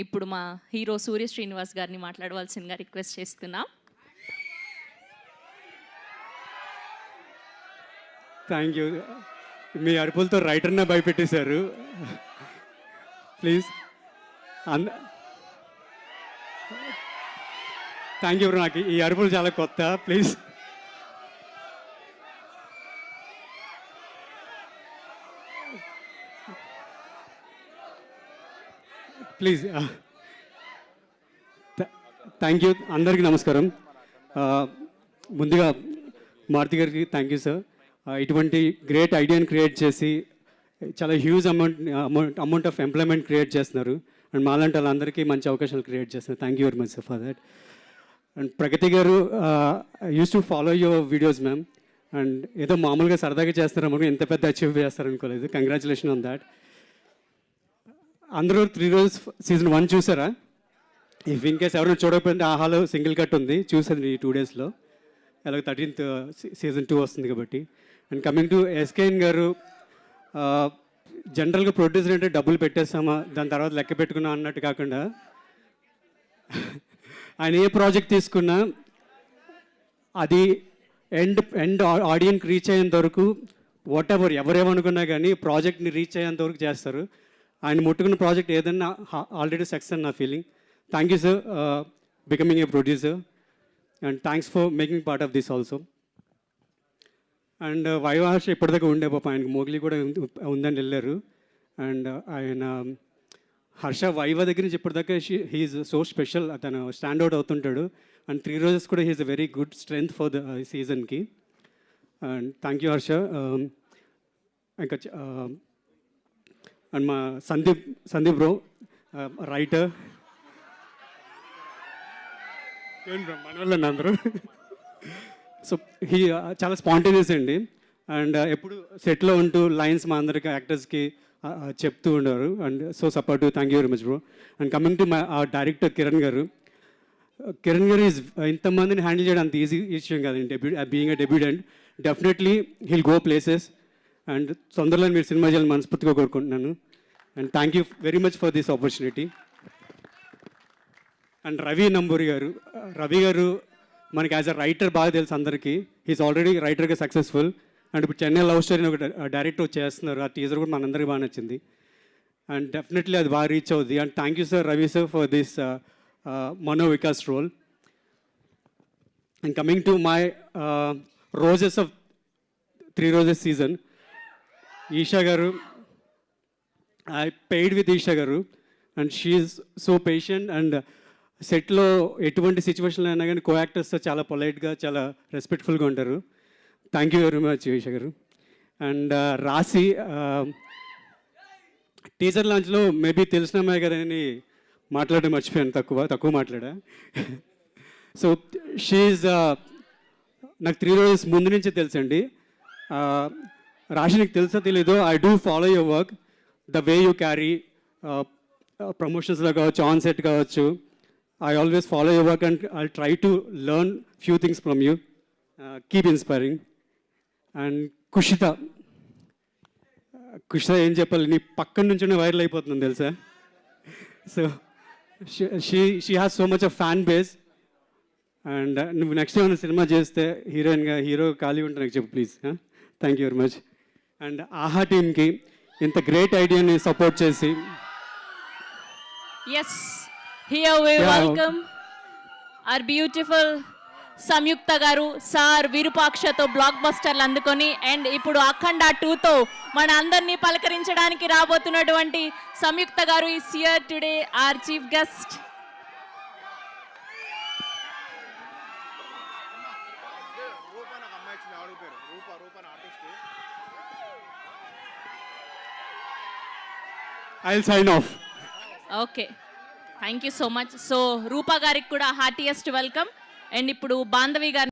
ఇప్పుడు మా హీరో సూర్య శ్రీనివాస్ గారిని మాట్లాడవలసిందిగా రిక్వెస్ట్ చేస్తున్నాం. Thank you. మీ అరుపులతో రైటర్నే భయపెట్టేశారు. Please thank you. నాకు ఈ అరుపులు చాలా కొత్త. Please please thank you. అందరికీ నమస్కారం. ముందుగా మారుతి గారికి థ్యాంక్ యూ సార్. ఇటువంటి గ్రేట్ ఐడియాని క్రియేట్ చేసి చాలా huge amount of employment create చేస్తున్నారు. అండ్ మాలాంటి వాళ్ళందరికీ మంచి అవకాశాలు క్రియేట్ చేస్తున్నారు. Thank you very much sir for that. And Pragathi garu use to follow your videos ma'am. And ఏదో మామూలుగా సరదాగా చేస్తారో ఎంత పెద్ద అచీవ్ చేస్తారనుకోలేదు. Congratulation on that. అందరూ 3 రోజెస్ సీజన్ 1 చూసారా? ఇఫ్ ఇన్ కేస్ ఎవరైనా చూడకపోతే ఆహాలో సింగిల్ కట్ ఉంది, చూసాను ఈ 2 డేస్లో. అలాగే 13th సీజన్ 2 వస్తుంది కాబట్టి. అండ్ కమింగ్ టు ఎస్కేఎన్ గారు, జనరల్గా ప్రొడ్యూసర్ అంటే డబ్బులు పెట్టేస్తామా దాని తర్వాత లెక్క పెట్టుకున్నా అన్నట్టు కాకుండా ఆయన ఏ ప్రాజెక్ట్ తీసుకున్నా అది ఎండ్ ఆడియన్కి రీచ్ అయ్యేంత వరకు వాట్ ఎవర్ ఎవరేమనుకున్నా కానీ ప్రాజెక్ట్ని రీచ్ అయ్యేంత వరకు చేస్తారు. ఆయన ముట్టుకున్న ప్రాజెక్ట్ ఏదన్నా ఆల్రెడీ సక్సెస్ అని నా feeling. Thank you sir becoming a producer and thanks for making part of this also. And Viva Harsha ఇప్పటిదాకా ఉండే పాప, ఆయనకు మోగ్లీ కూడా ఉందని వెళ్ళారు. అండ్ ఆయన హర్ష వైవ దగ్గర నుంచి ఇప్పటిదాకా హీఈస్ సో స్పెషల్. తను స్టాండ్అవుట్ అవుతుంటాడు. అండ్ 3 రోజెస్ కూడా he's a very good strength for the సీజన్కి. And thank you Harsha. ఇంకా అండ్ మా సందీప్ బ్రో రైటర్. మన వాళ్ళని అందరూ. సో హీ చాలా స్పాంటేనియస్ అండి. అండ్ ఎప్పుడు సెట్లో ఉంటూ లైన్స్ మా అందరికి యాక్టర్స్కి చెప్తూ ఉండేవారు. And so supportive. Thank you very much bro. And coming to my director Kiran garu. Kiran గారు ఈజ్ ఇంతమందిని హ్యాండిల్ చేయడం అంత ఈజీ విషయం కాదండి. Being a debutante definitely he'll go places. And తొందరలో మీరు సినిమా చేయాలని మనస్ఫూర్తిగా కోరుకుంటున్నాను. And thank you very much for this opportunity. And Ravi garu మనకి యాజ్ అ రైటర్ బాగా తెలుసు అందరికీ. హీస్ ఆల్రెడీ రైటర్గా సక్సెస్ఫుల్. అండ్ ఇప్పుడు చెన్నై లవ్ స్టోరీని ఒక డైరెక్టర్ చేస్తున్నారు. ఆ టీజర్ కూడా మనందరికీ బాగా నచ్చింది. అండ్ డెఫినెట్లీ అది బాగా రీచ్ అవుద్ది. And thank you sir Ravi sir for this Mano Vikas role. And coming to my roses of 3 roses season, Eesha garu. I paid with Eesha garu. And she's so patient. And సెట్లో ఎటువంటి సిచ్యువేషన్లో అయినా కానీ కో యాక్టర్స్తో చాలా పొలైట్గా చాలా రెస్పెక్ట్ఫుల్గా ఉంటారు. Thank you very much Eesha garu. And రాశి టీజర్ లాంచ్లో మేబీ తెలిసిన అమ్మాయి గారని మాట్లాడడం మర్చిపోయాను. తక్కువ మాట్లాడా. సో షీఈస్ నాకు 3 రోజెస్ ముందు నుంచే తెలుసండి. రాశి నీకు తెలుసా తెలీదు, I do follow your work, the way you carry ప్రమోషన్స్లో కావచ్చు, ఆన్ సెట్ కావచ్చు. I always follow your work and I'll try to learn few things from you. Keep inspiring. And Kushitha ఏం చెప్పాలి, నీ పక్కన నుంచే వైరల్ అయిపోతుంది తెలుసా. So she has so much of fan base. And నువ్వు నెక్స్ట్ ఏమైనా సినిమా చేస్తే హీరో ఖాళీ ఉంటే నాకు చెప్పు please. Thank you very much. And Aha టీమ్కి ఇంత గ్రేట్ ఐడియాని సపోర్ట్ చేసి. Yes, here we welcome our beautiful Samyuktha garu. Sir విరూపాక్షతో black బస్టర్లు అందుకొని అండ్ ఇప్పుడు అఖండ 2తో మన అందరినీ పలకరించడానికి రాబోతున్నటువంటి Samyuktha garu is here today our chief guest. I'll sign off. Okay, thank you so much. So Roopa గారికి కూడా హార్టియెస్ట్ వెల్కమ్. అండ్ ఇప్పుడు బాంధవి గారు